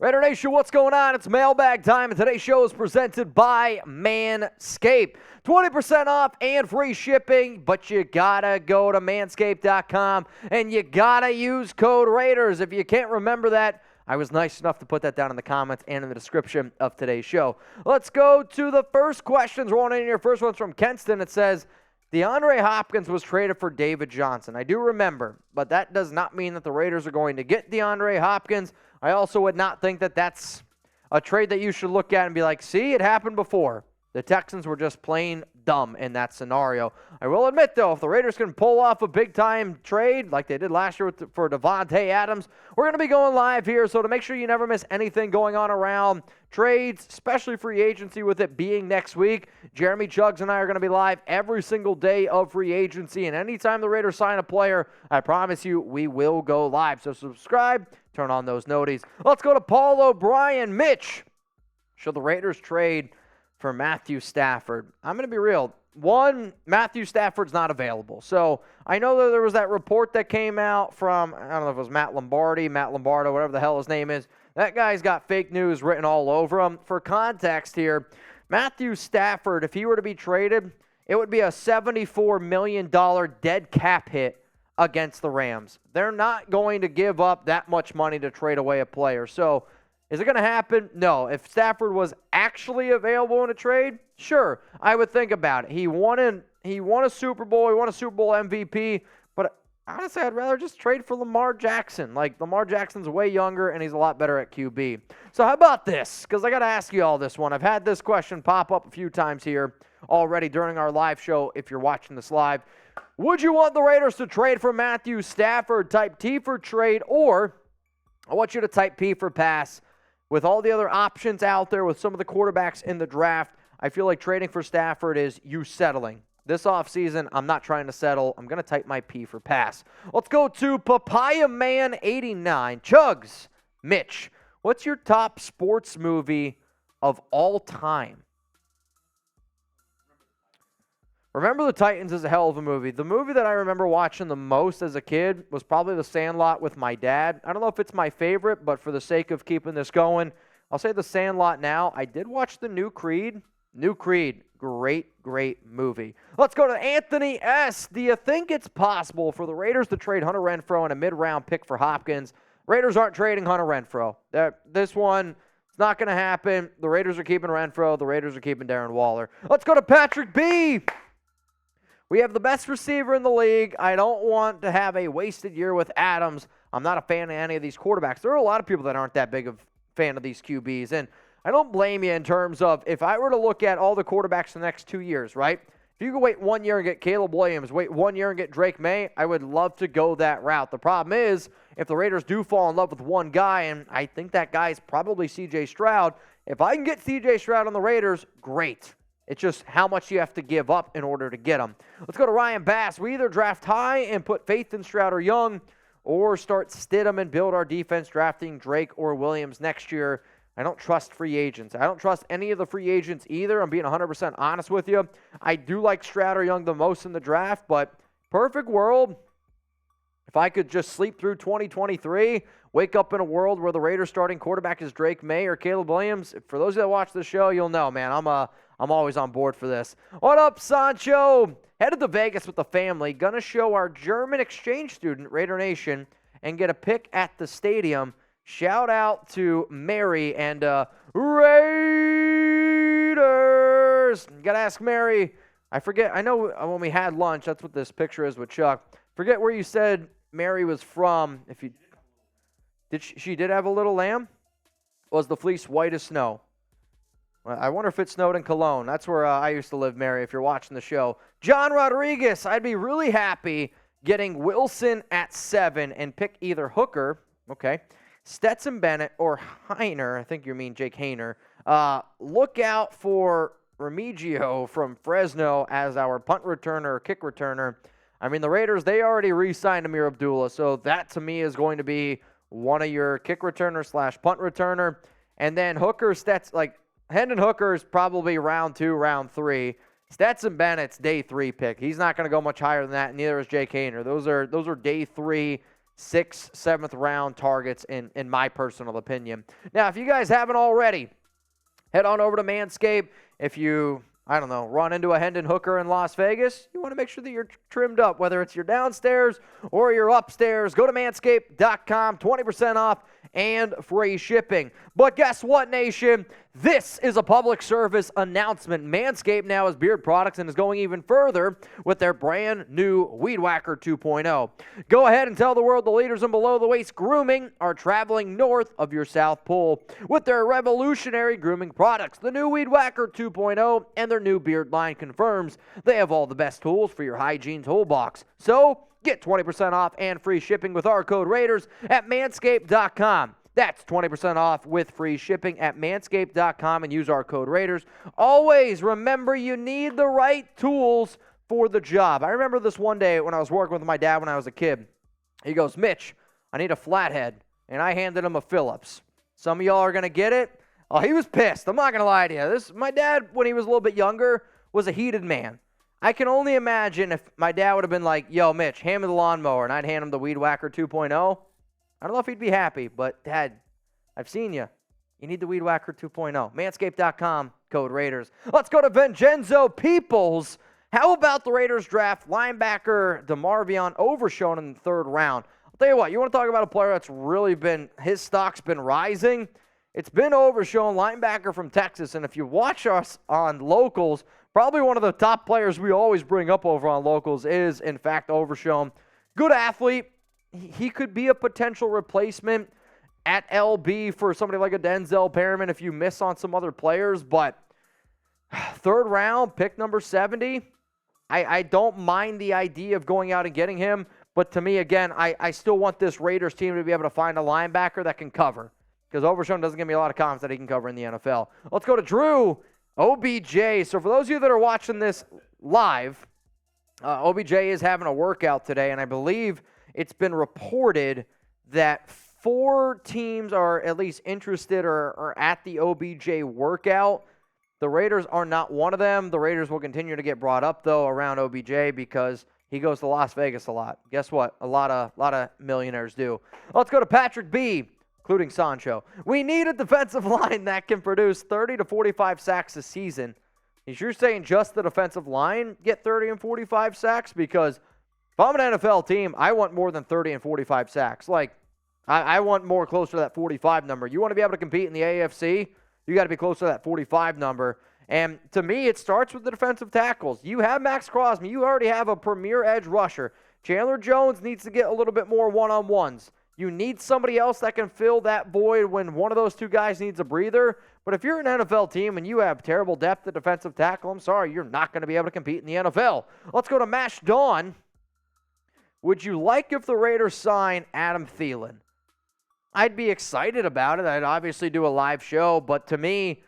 Raider Nation, what's going on? It's mailbag time, and today's show is presented by Manscaped. 20% off and free shipping, but you gotta go to manscaped.com, and you gotta use code Raiders. If you can't remember that, I was nice enough to put that down in the comments and in the description of today's show. Let's go to the first questions. Rolling in here. First one's from Kenston. It says, DeAndre Hopkins was traded for David Johnson. I do remember, but that does not mean that the Raiders are going to get DeAndre Hopkins. I also would not think that that's a trade that you should look at and be like, see, it happened before. The Texans were just plain dumb in that scenario. I will admit, though, if the Raiders can pull off a big-time trade like they did last year for Devontae Adams, we're going to be going live here. So to make sure you never miss anything going on around trades, especially free agency with it being next week, Jeremy Chuggs and I are going to be live every single day of free agency. And anytime the Raiders sign a player, I promise you we will go live. So subscribe, turn on those noties. Let's go to Paul O'Brien. Mitch, should the Raiders trade for Matthew Stafford? I'm going to be real. One, Matthew Stafford's not available. So I know that there was that report that came out from, I don't know if it was Matt Lombardo, whatever the hell his name is. That guy's got fake news written all over him. For context here, Matthew Stafford, if he were to be traded, it would be a $74 million dead cap hit against the Rams. They're not going to give up that much money to trade away a player. So is it going to happen? No. If Stafford was actually available in a trade, sure, I would think about it. He won a Super Bowl. He won a Super Bowl MVP. But honestly, I'd rather just trade for Lamar Jackson. Like, Lamar Jackson's way younger, and he's a lot better at QB. So how about this? Because I got to ask you all this one. I've had this question pop up a few times here already during our live show if you're watching this live. Would you want the Raiders to trade for Matthew Stafford, type T for trade, or I want you to type P for pass? With all the other options out there, with some of the quarterbacks in the draft, I feel like trading for Stafford is you settling. This offseason, I'm not trying to settle. I'm going to type my P for pass. Let's go to Papaya Man 89. Chuggs, Mitch, what's your top sports movie of all time? Remember the Titans is a hell of a movie. The movie that I remember watching the most as a kid was probably The Sandlot with my dad. I don't know if it's my favorite, but for the sake of keeping this going, I'll say The Sandlot now. I did watch the new Creed. Great movie. Let's go to Anthony S. Do you think it's possible for the Raiders to trade Hunter Renfrow and a mid-round pick for Hopkins? Raiders aren't trading Hunter Renfrow. This one, it's not going to happen. The Raiders are keeping Renfrow. The Raiders are keeping Darren Waller. Let's go to Patrick B. We have the best receiver in the league. I don't want to have a wasted year with Adams. I'm not a fan of any of these quarterbacks. There are a lot of people that aren't that big of a fan of these QBs, and I don't blame you in terms of if I were to look at all the quarterbacks in the next 2 years, right? If you could wait 1 year and get Caleb Williams, wait 1 year and get Drake May, I would love to go that route. The problem is, if the Raiders do fall in love with one guy, and I think that guy is probably C.J. Stroud, if I can get C.J. Stroud on the Raiders, great. It's just how much you have to give up in order to get him. Let's go to Ryan Bass. We either draft high and put faith in Stroud or Young, or start Stidham and build our defense drafting Drake or Williams next year. I don't trust free agents. I don't trust any of the free agents either. I'm being 100% honest with you. I do like Stroud or Young the most in the draft, but perfect world, if I could just sleep through 2023, wake up in a world where the Raiders starting quarterback is Drake May or Caleb Williams, for those that watch the show, you'll know, man, I'm always on board for this. What up, Sancho? Headed to Vegas with the family. Gonna show our German exchange student, Raider Nation, and get a pick at the stadium. Shout out to Mary and Raiders. Gotta ask Mary. I forget. I know when we had lunch, that's what this picture is with Chuck. Forget where you said Mary was from. If you did, she did have a little lamb. Was the fleece white as snow? I wonder if it snowed in Cologne. That's where I used to live, Mary, if you're watching the show. John Rodriguez, I'd be really happy getting Wilson at 7 and pick either Hooker, okay, Stetson Bennett, or Heiner. I think you mean Jake Haener. Look out for Remigio from Fresno as our punt returner or kick returner. I mean, the Raiders, they already re-signed Amir Abdullah, so that to me is going to be one of your kick returner / punt returner. And then Hooker, Hendon Hooker is probably round 2, round 3. Stetson Bennett's day 3 pick. He's not going to go much higher than that, and neither is Jake Haener. Those are day 3 6th, 7th round targets in my personal opinion. Now, if you guys haven't already, head on over to Manscaped. If you, run into a Hendon Hooker in Las Vegas, you want to make sure that you're trimmed up, whether it's your downstairs or your upstairs. Go to manscaped.com, 20% off and free shipping. But guess what, nation? This is a public service announcement. Manscaped now has beard products and is going even further with their brand new Weed Whacker 2.0. Go ahead and tell the world the leaders in below-the-waist grooming are traveling north of your South Pole with their revolutionary grooming products. The new Weed Whacker 2.0 and their new beard line confirms they have all the best tools for your hygiene toolbox. So, get 20% off and free shipping with our code Raiders at manscaped.com. That's 20% off with free shipping at manscaped.com and use our code Raiders. Always remember you need the right tools for the job. I remember this one day when I was working with my dad when I was a kid. He goes, Mitch, I need a flathead. And I handed him a Phillips. Some of y'all are going to get it. Oh, he was pissed. I'm not going to lie to you. My dad, when he was a little bit younger, was a heated man. I can only imagine if my dad would have been like, yo, Mitch, hand me the lawnmower, and I'd hand him the Weed Whacker 2.0. I don't know if he'd be happy, but Dad, I've seen you. You need the Weed Whacker 2.0. Manscaped.com, code Raiders. Let's go to Vincenzo Peoples. How about the Raiders draft linebacker DeMarvion Overshown in the 3rd round? I'll tell you what, you want to talk about a player that's really been, his stock's been rising? It's been Overshown, linebacker from Texas, and if you watch us on Locals, probably one of the top players we always bring up over on Locals is, in fact, Overshown. Good athlete. He could be a potential replacement at LB for somebody like a Denzel Perryman if you miss on some other players. But 3rd round, pick number 70, I don't mind the idea of going out and getting him. But to me, again, I still want this Raiders team to be able to find a linebacker that can cover. Because Overshown doesn't give me a lot of confidence that he can cover in the NFL. Let's go to Drew OBJ. So for those of you that are watching this live, OBJ is having a workout today, and I believe it's been reported that 4 teams are at least interested or at the OBJ workout. The Raiders are not one of them. The Raiders will continue to get brought up, though, around OBJ because he goes to Las Vegas a lot. Guess what? A lot of millionaires do. Let's go to Patrick B., including Honcho. We need a defensive line that can produce 30 to 45 sacks a season. Is you're saying just the defensive line get 30 and 45 sacks? Because if I'm an NFL team, I want more than 30 and 45 sacks. Like, I want more closer to that 45 number. You want to be able to compete in the AFC, you got to be closer to that 45 number. And to me, it starts with the defensive tackles. You have Max Crosby. You already have a premier edge rusher. Chandler Jones needs to get a little bit more one-on-ones. You need somebody else that can fill that void when one of those 2 guys needs a breather. But if you're an NFL team and you have terrible depth at defensive tackle, I'm sorry, you're not going to be able to compete in the NFL. Let's go to Mash Dawn. Would you like if the Raiders sign Adam Thielen? I'd be excited about it. I'd obviously do a live show, but to me,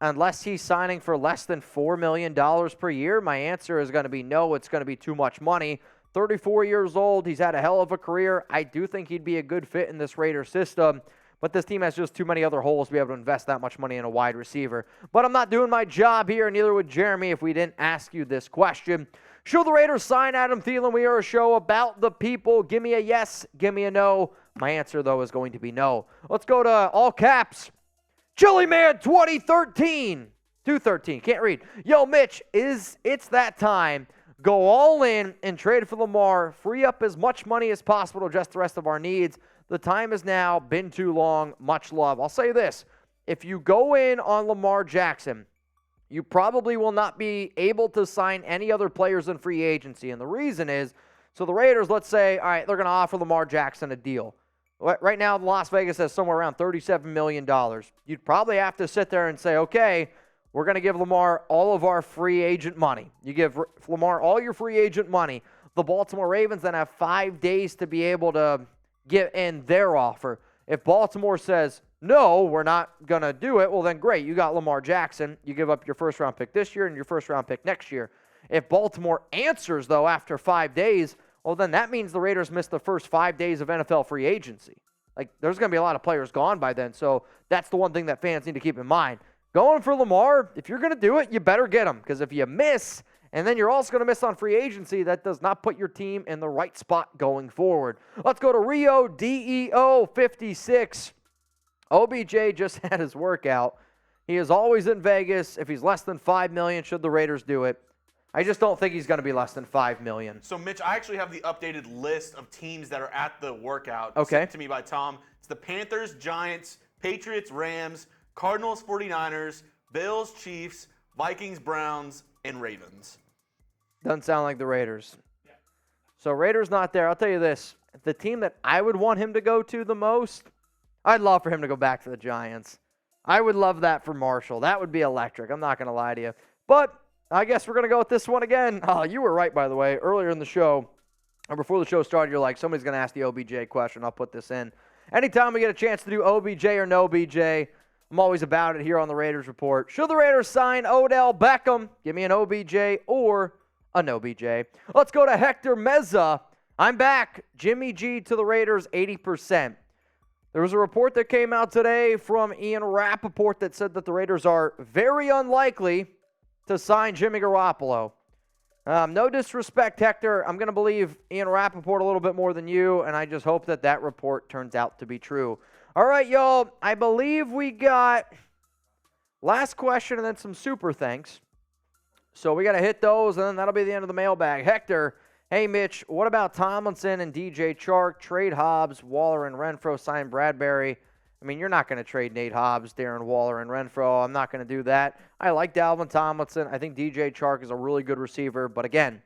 unless he's signing for less than $4 million per year, my answer is going to be no, it's going to be too much money. 34 years old, he's had a hell of a career. I do think he'd be a good fit in this Raiders system, but this team has just too many other holes to be able to invest that much money in a wide receiver. But I'm not doing my job here, neither would Jeremy if we didn't ask you this question. Should the Raiders sign Adam Thielen? We are a show about the people. Give me a yes, give me a no. My answer, though, is going to be no. Let's go to all caps. Chili Man 2013. 213, can't read. Yo, Mitch, it's that time. Go all in and trade for Lamar. Free up as much money as possible to address the rest of our needs. The time has now been too long. Much love. I'll say this. If you go in on Lamar Jackson, you probably will not be able to sign any other players in free agency. And the reason is, so the Raiders, let's say, all right, they're going to offer Lamar Jackson a deal. Right now, Las Vegas has somewhere around $37 million. You'd probably have to sit there and say, okay, we're going to give Lamar all of our free agent money. You give Lamar all your free agent money. The Baltimore Ravens then have 5 days to be able to get in their offer. If Baltimore says, no, we're not going to do it, well, then great. You got Lamar Jackson. You give up your first-round pick this year and your first-round pick next year. If Baltimore answers, though, after 5 days, well, then that means the Raiders missed the first 5 days of NFL free agency. Like, there's going to be a lot of players gone by then, so that's the one thing that fans need to keep in mind. Going for Lamar, if you're going to do it, you better get him, because if you miss And then you're also going to miss on free agency. That does not put your team in the right spot going forward. Let's go to Rio DEO 56. OBJ just had his workout. He is always in Vegas. If he's less than $5 million, should the Raiders do it? I just don't think he's going to be less than $5 million. So, Mitch, I actually have the updated list of teams that are at the workout sent to me by Tom. It's the Panthers, Giants, Patriots, Rams, Cardinals, 49ers, Bills, Chiefs, Vikings, Browns, and Ravens. Doesn't sound like the Raiders. Yeah. So, Raiders not there. I'll tell you this. The team that I would want him to go to the most, I'd love for him to go back to the Giants. I would love that for Marshall. That would be electric. I'm not going to lie to you. But I guess we're going to go with this one again. Oh, you were right, by the way. Earlier in the show, or before the show started, you're like, somebody's going to ask the OBJ question. I'll put this in. Anytime we get a chance to do OBJ or no OBJ, I'm always about it here on the Raiders Report. Should the Raiders sign Odell Beckham? Give me an OBJ or a no OBJ. Let's go to Hector Meza. I'm back. Jimmy G to the Raiders, 80%. There was a report that came out today from Ian Rappaport that said that the Raiders are very unlikely to sign Jimmy Garoppolo. No disrespect, Hector. I'm going to believe Ian Rappaport a little bit more than you, and I just hope that that report turns out to be true. All right, y'all. I believe we got last question and then some super thanks. So we got to hit those, and then that'll be the end of the mailbag. Hector, hey, Mitch, what about Tomlinson and DJ Chark, trade Hobbs, Waller, and Renfro, sign Bradbury? I mean, you're not going to trade Nate Hobbs, Darren Waller, and Renfro. I'm not going to do that. I like Dalvin Tomlinson. I think DJ Chark is a really good receiver. But again,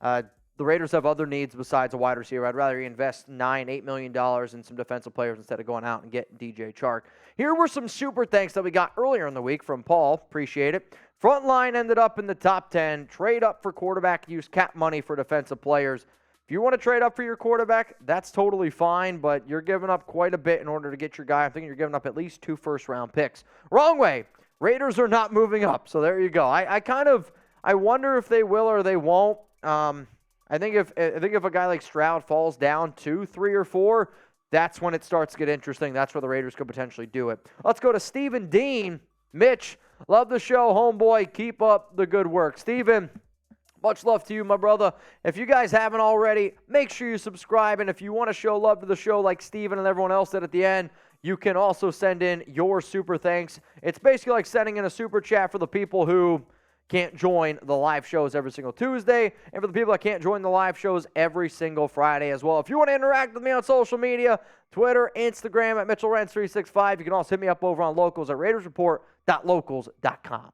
the Raiders have other needs besides a wide receiver. I'd rather invest $8 million in some defensive players instead of going out and get DJ Chark. Here were some super thanks that we got earlier in the week from Paul. Appreciate it. Front line ended up in the top 10. Trade up for quarterback. Use cap money for defensive players. If you want to trade up for your quarterback, that's totally fine, but you're giving up quite a bit in order to get your guy. I'm thinking you're giving up at least 2 first-round picks. Wrong way. Raiders are not moving up, so there you go. I wonder if they will or they won't. I think if a guy like Stroud falls down 2, 3, or 4, that's when it starts to get interesting. That's where the Raiders could potentially do it. Let's go to Stephen Dean. Mitch, love the show, homeboy. Keep up the good work. Stephen, much love to you, my brother. If you guys haven't already, make sure you subscribe. And if you want to show love to the show like Steven and everyone else did at the end, you can also send in your super thanks. It's basically like sending in a super chat for the people who can't join the live shows every single Tuesday, and for the people that can't join the live shows every single Friday as well. If you want to interact with me on social media, Twitter, Instagram at Mitchell Renz 365, you can also hit me up over on Locals at RaidersReport.locals.com.